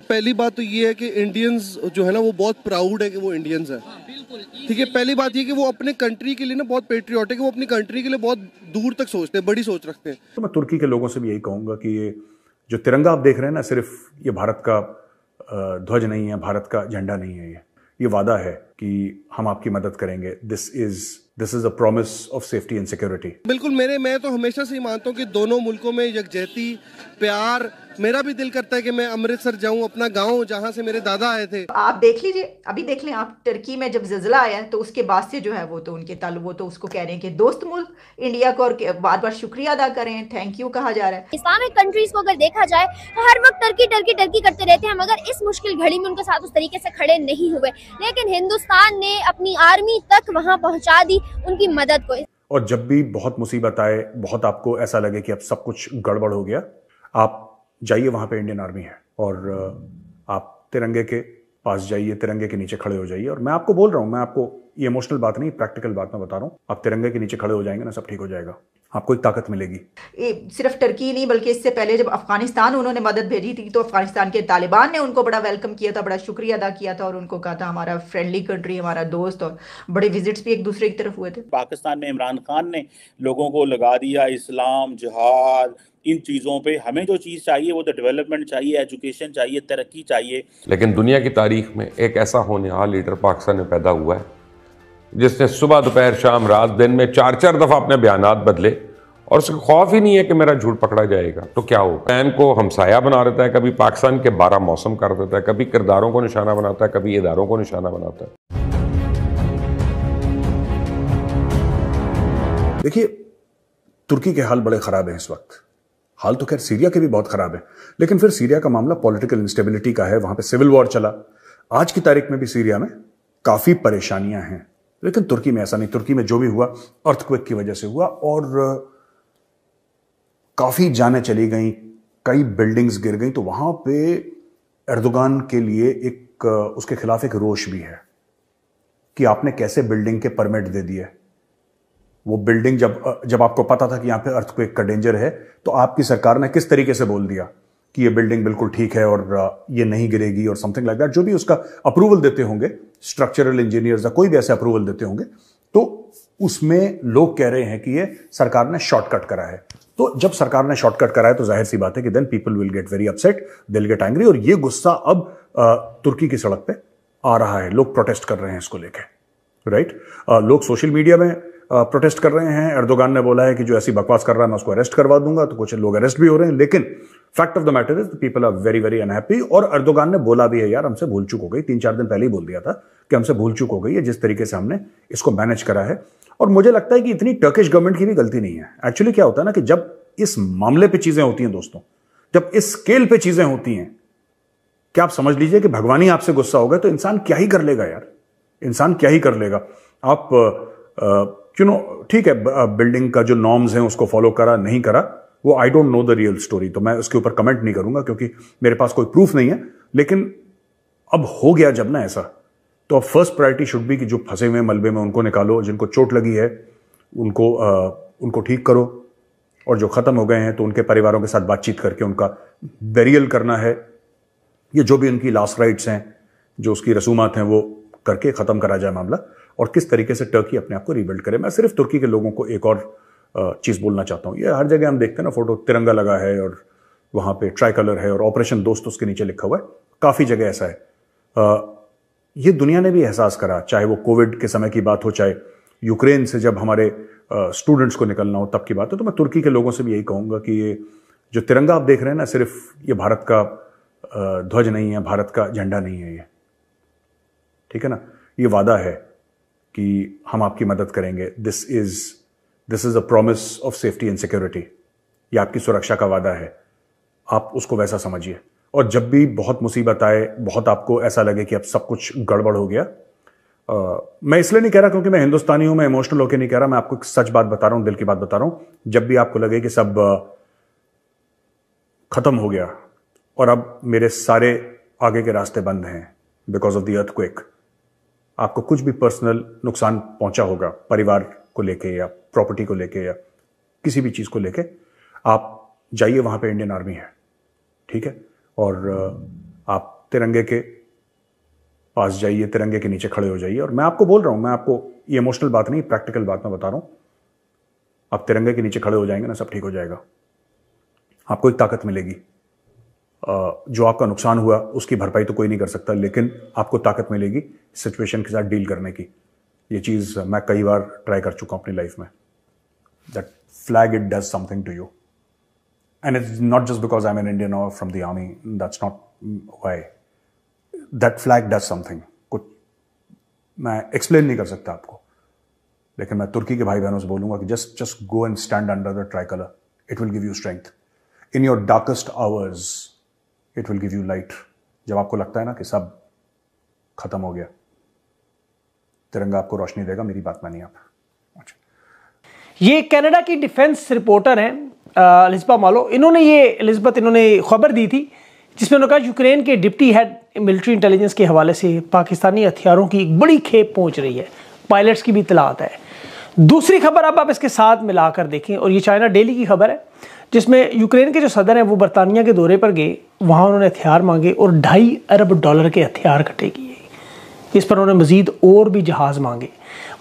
पहली बात तो ये है कि इंडियंस जो है ना वो बहुत प्राउड है कि वो इंडियंस है। ठीक है, पहली बात ये कि वो अपने कंट्री के लिए ना बहुत पेट्रियोटिक है, वो अपनी कंट्री के लिए बहुत दूर तक सोचते हैं, बड़ी सोच रखते हैं। तो मैं तुर्की के लोगों से भी यही कहूंगा कि ये जो तिरंगा आप देख रहे हैं ना, सिर्फ ये भारत का ध्वज नहीं है, भारत का झंडा नहीं है। ये वादा है कि हम आपकी मदद करेंगे। This is a promise of safety and security. बिल्कुल, मैं तो हमेशा से ही मानता हूँ कि दोनों मुल्कों में यकजहती, प्यार। मेरा भी दिल करता है कि मैं अमृतसर जाऊं, अपना गांव जहां से मेरे दादा आए थे। आप देख लीजिए, अभी देख लें आप, टर्की में जब ज़िलज़ला आया तो उसके बाद से जो है वो तो उनके ताल्लुक, वो तो उसको कह रहे हैं कि दोस्त मुल्क इंडिया को, और बार बार शुक्रिया अदा कर रहे हैं, थैंक यू कहा जा रहा है। इस्लामिक कंट्रीज को अगर देखा जाए तो हर वक्त टर्की टर्की टर्की करते रहते हैं, मगर इस मुश्किल घड़ी में उनके साथ उस तरीके से खड़े नहीं हुए। लेकिन हिंदुस्तान ने अपनी आर्मी तक वहां पहुंचा दी उनकी मदद को। और जब भी बहुत मुसीबत आए, बहुत आपको ऐसा लगे कि अब सब कुछ गड़बड़ हो गया, आप जाइए, वहां पे इंडियन आर्मी है और आप तिरंगे के पास जाइए, तिरंगे के नीचे खड़े हो जाइए। और मैं आपको बोल रहा हूं, मैं आपको ये इमोशनल बात नहीं, प्रैक्टिकल बात मैं बता रहा हूं, आप तिरंगे के नीचे खड़े हो जाएंगे ना, सब ठीक हो जाएगा, आपको एक ताकत मिलेगी। सिर्फ टर्की नहीं बल्कि इससे पहले जब अफगानिस्तान उन्होंने मदद भेजी थी तो अफगानिस्तान के तालिबान ने उनको बड़ा वेलकम किया था, बड़ा शुक्रिया अदा किया था और उनको कहा था हमारा फ्रेंडली कंट्री, हमारा दोस्त, और बड़े विजिट्स भी एक दूसरे की तरफ हुए थे। पाकिस्तान में इमरान खान ने लोगों को लगा दिया इस्लाम, जिहाद, इन चीज़ों पे। हमें जो चीज़ चाहिए वो तो डेवलपमेंट चाहिए, एजुकेशन चाहिए, तरक्की चाहिए। लेकिन दुनिया की तारीख में एक ऐसा होनहार लीडर पाकिस्तान में पैदा हुआ है जिसने सुबह दोपहर शाम रात दिन में 4-4 दफा अपने बयानात बदले और उसको खौफ ही नहीं है कि मेरा झूठ पकड़ा जाएगा तो क्या होगा। पैन को हमसाया बना देता है, कभी पाकिस्तान के 12 मौसम कर देता है, कभी किरदारों को निशाना बनाता है, कभी इदारों को निशाना बनाता है। देखिए, तुर्की के हाल बड़े खराब हैं इस वक्त। हाल तो खैर सीरिया के भी बहुत खराब है, लेकिन फिर सीरिया का मामला पॉलिटिकल इंस्टेबिलिटी का है, वहां पे सिविल वॉर चला। आज की तारीख में भी सीरिया में काफी परेशानियां हैं, लेकिन तुर्की में ऐसा नहीं। तुर्की में जो भी हुआ अर्थक्वेक की वजह से हुआ और काफी जानें चली गई, कई बिल्डिंग्स गिर गई। तो वहां पे एर्दोगान के लिए एक उसके खिलाफ एक रोष भी है कि आपने कैसे बिल्डिंग के परमिट दे दिए। वो बिल्डिंग जब आपको पता था कि यहां पे अर्थक्वेक का डेंजर है, तो आपकी सरकार ने किस तरीके से बोल दिया कि ये बिल्डिंग बिल्कुल ठीक है और ये नहीं गिरेगी और समथिंग लाइक दैट। जो भी उसका अप्रूवल देते होंगे, स्ट्रक्चरल इंजीनियर्स या कोई भी ऐसे अप्रूवल देते होंगे, तो उसमें लोग कह रहे हैं कि ये सरकार ने शॉर्टकट करा है। तो जब सरकार ने शॉर्टकट करा है तो जाहिर सी बात है कि then people will get very upset, they will get angry. और ये गुस्सा अब तुर्की की सड़क पे आ रहा है, लोग प्रोटेस्ट कर रहे हैं इसको लेके, राइट। लोग सोशल मीडिया में प्रोटेस्ट कर रहे हैं। एर्दोगान ने बोला है कि जो ऐसी बकवास कर रहा है मैं उसको अरेस्ट करवा दूंगा, तो कुछ लोग अरेस्ट भी हो रहे हैं। लेकिन fact of the matter is people are very very unhappy. और एर्दोगान ने बोला भी है, यार हमसे भूल चूक हो गई, 3-4 दिन पहले ही बोल दिया था कि हमसे भूल चूक हो गई है जिस तरीके से हमने इसको मैनेज करा है। और मुझे लगता है कि इतनी टर्किश गवर्नमेंट की भी गलती नहीं है। एक्चुअली क्या होता है ना कि जब इस मामले पे चीजें होती हैं दोस्तों, जब इस स्केल पे चीजें होती हैं, क्या आप समझ लीजिए कि भगवान ही आपसे गुस्सा हो गए तो इंसान क्या ही कर लेगा यार, इंसान क्या ही कर लेगा। आप ठीक है, बिल्डिंग का जो नॉर्म्स हैं उसको फॉलो करा नहीं करा, वो I don't know the real story, तो मैं उसके ऊपर कमेंट नहीं करूंगा क्योंकि मेरे पास कोई प्रूफ नहीं है। लेकिन अब हो गया जब ना ऐसा, तो अब फर्स्ट प्रायोरिटी शुड बी कि जो फंसे हुए मलबे में उनको निकालो, जिनको चोट लगी है उनको ठीक करो, और जो खत्म हो गए हैं तो उनके परिवारों के साथ बातचीत करके उनका बेरियल करना है। ये जो भी उनकी लास्ट राइट्स हैं, जो उसकी रसूमात हैं, वो करके खत्म करा जाए मामला, और किस तरीके से टर्की अपने आप को रिबिल्ड करे। मैं सिर्फ तुर्की के लोगों को एक और चीज बोलना चाहता हूं। ये हर जगह हम देखते हैं ना, फोटो तिरंगा लगा है और वहां पे ट्राई कलर है और ऑपरेशन दोस्त उसके नीचे लिखा हुआ है, काफी जगह ऐसा है। ये दुनिया ने भी एहसास करा, चाहे वो कोविड के समय की बात हो, चाहे यूक्रेन से जब हमारे स्टूडेंट्स को निकलना हो तब की बात हो। तो मैं तुर्की के लोगों से भी यही कहूंगा कि ये जो तिरंगा आप देख रहे हैं ना, सिर्फ ये भारत का ध्वज नहीं है, भारत का झंडा नहीं है ये, ठीक है ना। ये वादा है कि हम आपकी मदद करेंगे। This is a promise of safety and security. ये आपकी सुरक्षा का वादा है, आप उसको वैसा समझिए। और जब भी बहुत मुसीबत आए, बहुत आपको ऐसा लगे कि अब सब कुछ गड़बड़ हो गया, मैं इसलिए नहीं कह रहा क्योंकि मैं हिंदुस्तानी हूं, मैं इमोशनल होकर नहीं कह रहा, मैं आपको एक सच बात बता रहा हूं, दिल की बात बता रहा हूं। जब भी आपको लगे कि सब खत्म हो गया और अब मेरे सारे आगे के रास्ते बंद हैं बिकॉज ऑफ द अर्थक्वेक, आपको कुछ भी पर्सनल नुकसान पहुंचा होगा, परिवार को लेके या प्रॉपर्टी को लेके या किसी भी चीज को लेके, आप जाइए, वहां पे इंडियन आर्मी है, ठीक है। और आप तिरंगे के पास जाइए, तिरंगे के नीचे खड़े हो जाइए। और मैं आपको बोल रहा हूं, मैं आपको ये इमोशनल बात नहीं, प्रैक्टिकल बात मैं बता रहा हूं, आप तिरंगे के नीचे खड़े हो जाएंगे ना, सब ठीक हो जाएगा। आपको एक ताकत मिलेगी। जो आपका नुकसान हुआ उसकी भरपाई तो कोई नहीं कर सकता, लेकिन आपको ताकत मिलेगी सिचुएशन के साथ डील करने की। ये चीज़ मैं कई बार ट्राई कर चुका हूं अपनी लाइफ में। That flag, it does something to you, and it's not just because I am an Indian और from the army, that's not why. That flag does something. कुछ मैं एक्सप्लेन नहीं कर सकता आपको, लेकिन मैं तुर्की के भाई बहनों से बोलूंगा कि just go and stand under the try colour. It will give you strength in your darkest hours. It will give you light. जब आपको लगता है ना कि सब खत्म हो गया, तिरंगा आपको रोशनी देगा। मेरी बात मानिए आप। अच्छा। ये कनाडा की डिफेंस रिपोर्टर हैं एलिज़ाबेथ मालो। इन्होंने खबर दी थी जिसमें उन्होंने कहा यूक्रेन के डिप्टी हेड मिलिट्री इंटेलिजेंस के हवाले से पाकिस्तानी हथियारों की एक बड़ी खेप पहुंच रही है, पायलट्स की भी इत्तलात है। दूसरी खबर अब आप इसके साथ मिलाकर देखें, और ये चाइना डेली की खबर है, जिसमें यूक्रेन के जो सदर हैं वो बरतानिया के दौरे पर गए, वहाँ उन्होंने हथियार मांगे और $2.5 अरब के हथियार इकट्ठे किए। इस पर उन्होंने मजीद और भी जहाज़ मांगे।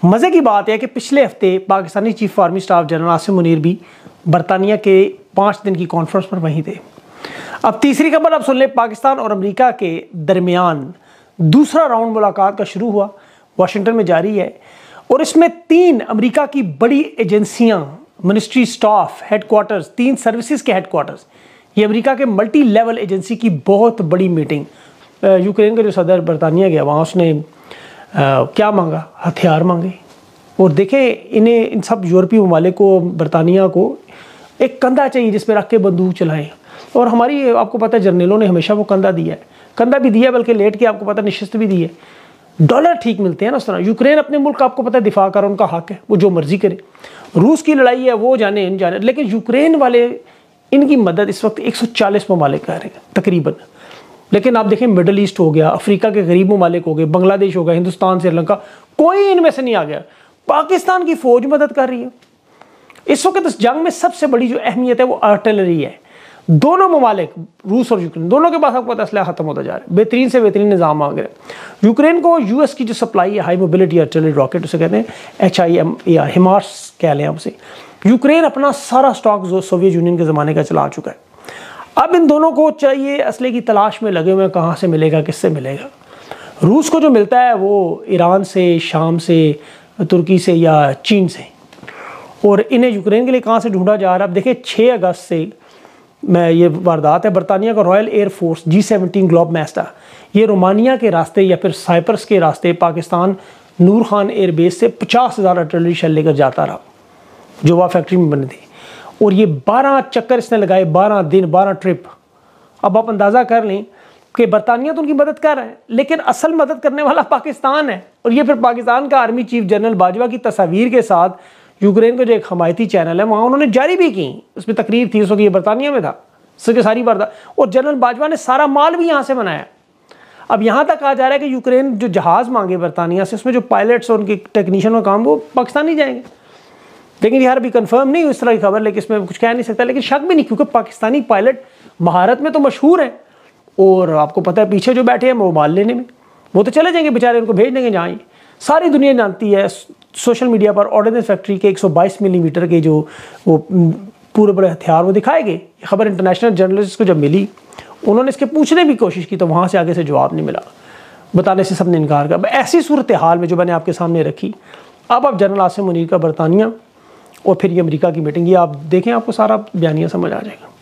मज़े की बात है कि पिछले हफ्ते Pakistani chief army staff general Asim Munir भी बरतानिया के 5 दिन की कॉन्फ्रेंस पर वहीं थे। अब तीसरी खबर आप सुन लें। पाकिस्तान और अमेरिका के दरमियान दूसरा राउंड मुलाकात का शुरू हुआ, वाशिंगटन में जारी है, और इसमें 3 अमेरिका की बड़ी एजेंसियां, मिनिस्ट्री स्टाफ, हेडक्वार्टर्स, 3 सर्विसेज के हेडक्वार्टर्स, ये अमेरिका के मल्टी लेवल एजेंसी की बहुत बड़ी मीटिंग। यूक्रेन का जो सदर बरतानिया गया, वहाँ उसने क्या मांगा? हथियार मांगे। और देखें, इन्हें इन सब यूरोपीय ममालिक को, बरतानिया को एक कंधा चाहिए जिस पर रख के बंदूक चलाएं। और हमारी, आपको पता है, जर्नलों ने हमेशा वो कंधा दिया है, कंधा भी दिया, बल्कि लेट के आपको पता निशिस्त भी दी है। डॉलर ठीक मिलते हैं ना उस तरह। यूक्रेन अपने मुल्क का, आपको पता है, दिफा कर, उनका हक है, वो जो मर्जी करे। रूस की लड़ाई है, वो जाने इन जाने, लेकिन यूक्रेन वाले, इनकी मदद इस वक्त 140 ममालिक कर रहे हैं तकरीबन। लेकिन आप देखें, मिडल ईस्ट हो गया, अफ्रीका के गरीब ममालिक हो गए, बांग्लादेश हो गया, हिंदुस्तान, श्रीलंका, कोई इनमें से नहीं आ गया। पाकिस्तान की फौज मदद कर रही है। इस वक्त इस जंग में सबसे बड़ी जो अहमियत है वो आर्टिलरी है। दोनों ममालिक, रूस और यूक्रेन, दोनों के पास आपको पता है असलहा खत्म होता जा रहा है, बेहतरीन से बेहतरीन निज़ाम मांग रहे हैं। यूक्रेन को यूएस की जो सप्लाई है, हाई मोबिलिटी आर्टिलरी रॉकेट, उसे कहते हैं HIMAR, हिमार्स कह लें उसे। यूक्रेन अपना सारा स्टॉक जो सोवियत यूनियन के ज़माने का चला चुका है। अब इन दोनों को चाहिए, असले की तलाश में लगे हुए हैं, कहाँ से मिलेगा, किससे मिलेगा। रूस को जो मिलता है वो ईरान से, शाम से, तुर्की से या चीन से, और इन्हें यूक्रेन के लिए कहाँ से ढूंढा जा रहा है। अब देखिए, 6 अगस्त से मैं ये वारदात है, बरतानिया का रॉयल एयरफोर्स G-17 ग्लोब मैस्टा, ये रोमानिया के रास्ते या फिर साइप्रस के रास्ते पाकिस्तान नूर खान एयरबेस से 50,000 आर्टिलरी शेल लेकर जाता रहा, जो वह फैक्ट्री में बने थे। और ये 12 चक्कर इसने लगाए, 12 दिन, 12 ट्रिप। अब आप अंदाज़ा कर लें कि बरतानिया तो उनकी मदद कर रहा है, लेकिन असल मदद करने वाला पाकिस्तान है। और ये फिर पाकिस्तान का आर्मी चीफ जनरल बाजवा की तस्वीर के साथ यूक्रेन का जो एक हमायती चैनल है वहाँ उन्होंने जारी भी की, उसमें तकरीर थी, उस वक्त ये बरतानिया में था, उसके सारी वारदात, और जनरल बाजवा ने सारा माल भी यहाँ से बनाया। अब यहाँ तक आ जा रहा है कि यूक्रेन जो जहाज़ मांगे बरतानिया से, उसमें जो पायलट्स और उनके टेक्नीशियन का काम, वो पाकिस्तान ही जाएंगे। लेकिन यार अभी कंफर्म नहीं हुई इस तरह की खबर, लेकिन इसमें कुछ कह नहीं सकता, लेकिन शक भी नहीं, क्योंकि पाकिस्तानी पायलट महारत में तो मशहूर हैं। और आपको पता है पीछे जो बैठे हैं वो माल लेने में, वो तो चले जाएंगे बेचारे, उनको भेज देंगे जहाँ। सारी दुनिया जानती है, सोशल मीडिया पर ऑर्डिनेंस फैक्ट्री के 122 मिलीमीटर के जो वो पूरे बड़े हथियार वो दिखाए गए। ये खबर इंटरनेशनल जर्नलिस्ट को जब मिली, उन्होंने इसके पूछने की कोशिश की, तो वहाँ से आगे से जवाब नहीं मिला, बताने से सबने इनकार किया। ऐसी सूरत हाल में जो मैंने आपके सामने रखी, अब आप जनरल आसिम मुनीर का बरतानिया और फिर ये अमेरिका की मीटिंग, ये आप देखें, आपको सारा बयानिया समझ आ जाएगा।